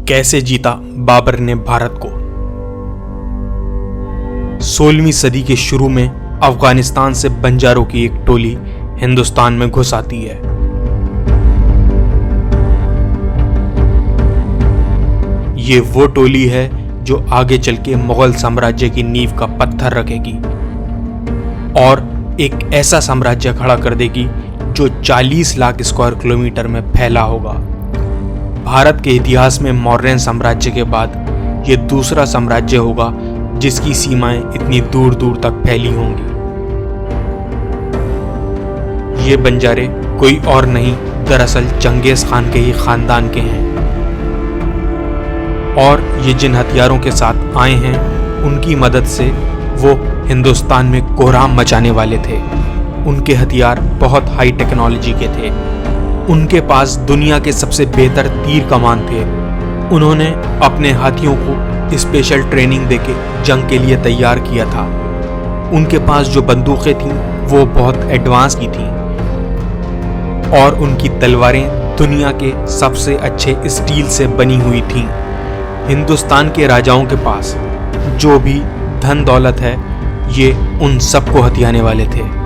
कैसे जीता बाबर ने भारत को। 16वीं सदी के शुरू में अफगानिस्तान से बंजारों की एक टोली हिंदुस्तान में घुस आती है। ये वो टोली है जो आगे चल के मुगल साम्राज्य की नींव का पत्थर रखेगी और एक ऐसा साम्राज्य खड़ा कर देगी जो 40 लाख स्क्वायर किलोमीटर में फैला होगा। भारत के इतिहास में मौर्य साम्राज्य के बाद ये दूसरा साम्राज्य होगा जिसकी सीमाएं इतनी दूर दूर तक फैली होंगी। ये बंजारे कोई और नहीं, दरअसल चंगेज खान के ही खानदान के हैं और ये जिन हथियारों के साथ आए हैं उनकी मदद से वो हिंदुस्तान में कोहराम मचाने वाले थे। उनके हथियार बहुत हाई टेक्नोलॉजी के थे। उनके पास दुनिया के सबसे बेहतर तीर कमान थे। उन्होंने अपने हाथियों को स्पेशल ट्रेनिंग देके जंग के लिए तैयार किया था। उनके पास जो बंदूकें थीं वो बहुत एडवांस की थीं और उनकी तलवारें दुनिया के सबसे अच्छे स्टील से बनी हुई थीं। हिंदुस्तान के राजाओं के पास जो भी धन दौलत है ये उन सबको हथियाने वाले थे।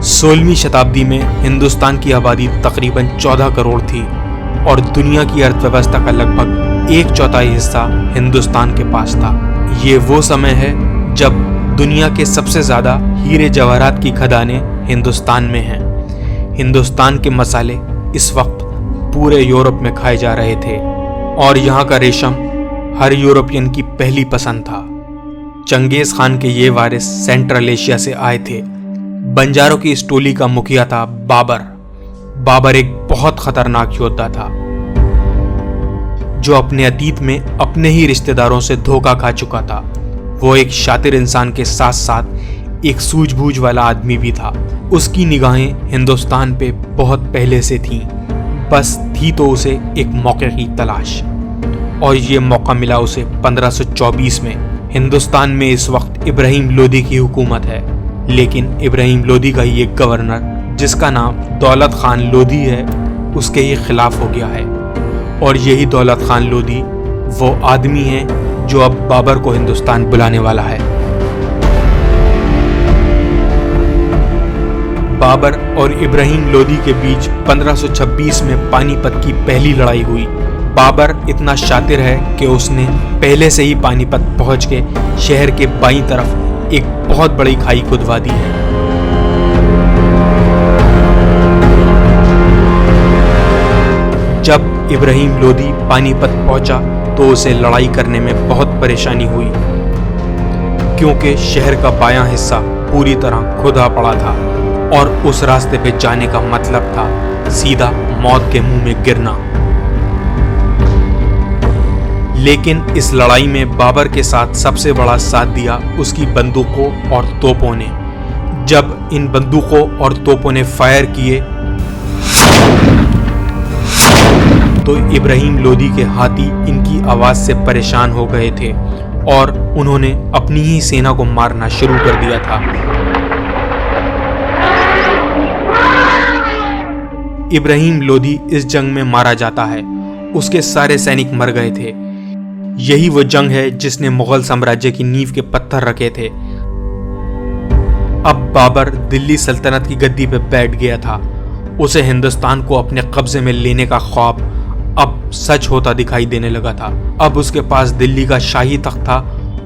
16वीं शताब्दी में हिंदुस्तान की आबादी तकरीबन 14 करोड़ थी और दुनिया की अर्थव्यवस्था का लगभग 1/4 हिस्सा हिंदुस्तान के पास था। ये वो समय है जब दुनिया के सबसे ज़्यादा हीरे जवाहरात की खदानें हिंदुस्तान में हैं। हिंदुस्तान के मसाले इस वक्त पूरे यूरोप में खाए जा रहे थे और यहाँ का रेशम हर यूरोपियन की पहली पसंद था। चंगेज खान के ये वारिस सेंट्रल एशिया से आए थे। बंजारों की इस टोली का मुखिया था बाबर। बाबर एक बहुत खतरनाक योद्धा था जो अपने अतीत में अपने ही रिश्तेदारों से धोखा खा चुका था। वो एक शातिर इंसान के साथ साथ एक सूझबूझ वाला आदमी भी था। उसकी निगाहें हिंदुस्तान पे बहुत पहले से थीं, बस थी तो उसे एक मौके की तलाश और ये मौका मिला उसे 1524 में। हिंदुस्तान में इस वक्त इब्राहिम लोदी की हुकूमत है, लेकिन इब्राहिम लोदी का ही एक गवर्नर जिसका नाम दौलत खान लोदी है उसके ही खिलाफ हो गया है और यही दौलत खान लोदी वो आदमी है जो अब बाबर को हिंदुस्तान बुलाने वाला है। बाबर और इब्राहिम लोदी के बीच 1526 में पानीपत की पहली लड़ाई हुई। बाबर इतना शातिर है कि उसने पहले से ही पानीपत पहुंच के शहर के बाईं तरफ एक बहुत बड़ी खाई खुदवा दी है। जब इब्राहिम लोदी पानीपत पहुंचा तो उसे लड़ाई करने में बहुत परेशानी हुई क्योंकि शहर का बायां हिस्सा पूरी तरह खुदा पड़ा था और उस रास्ते पे जाने का मतलब था सीधा मौत के मुंह में गिरना। लेकिन इस लड़ाई में बाबर के साथ सबसे बड़ा साथ दिया उसकी बंदूकों और तोपों ने। जब इन बंदूकों और तोपों ने फायर किए तो इब्राहिम लोदी के हाथी इनकी आवाज से परेशान हो गए थे और उन्होंने अपनी ही सेना को मारना शुरू कर दिया था। इब्राहिम लोदी इस जंग में मारा जाता है। उसके सारे सैनिक मर गए थे। यही वो जंग है जिसने मुगल साम्राज्य की नींव के पत्थर रखे थे। अब बाबर दिल्ली सल्तनत की गद्दी पे बैठ गया था। उसे हिंदुस्तान को अपने कब्जे में लेने का ख्वाब अब सच होता दिखाई देने लगा था। अब उसके पास दिल्ली का शाही तख्त था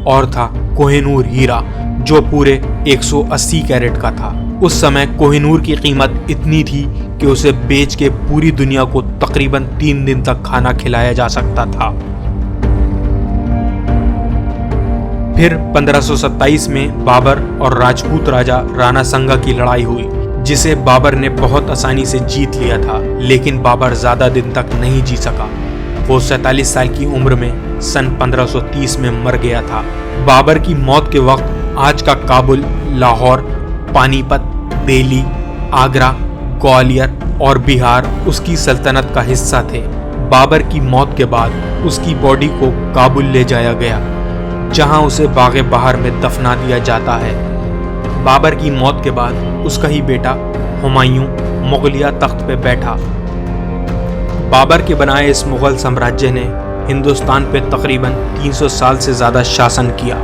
और था कोहिनूर हीरा जो पूरे 180 कैरेट का था। उस समय कोहिनूर की कीमत इतनी थी कि उसे बेच के पूरी दुनिया को तकरीबन 3 दिन तक खाना खिलाया जा सकता था। फिर 1527 में बाबर और राजपूत राजा राणा संगा की लड़ाई हुई जिसे बाबर ने बहुत आसानी से जीत लिया था, लेकिन बाबर ज्यादा दिन तक नहीं जी सका। वो 47 साल की उम्र में सन 1530 में मर गया था। बाबर की मौत के वक्त आज का काबुल, लाहौर, पानीपत, दिल्ली, आगरा, ग्वालियर और बिहार उसकी सल्तनत का हिस्सा थे। बाबर की मौत के बाद उसकी बॉडी को काबुल ले जाया गया जहां उसे बागे बहार में दफना दिया जाता है। बाबर की मौत के बाद उसका ही बेटा हुमायूं मुगलिया तख्त पे बैठा। बाबर के बनाए इस मुगल साम्राज्य ने हिंदुस्तान पे तकरीबन 300 साल से ज़्यादा शासन किया।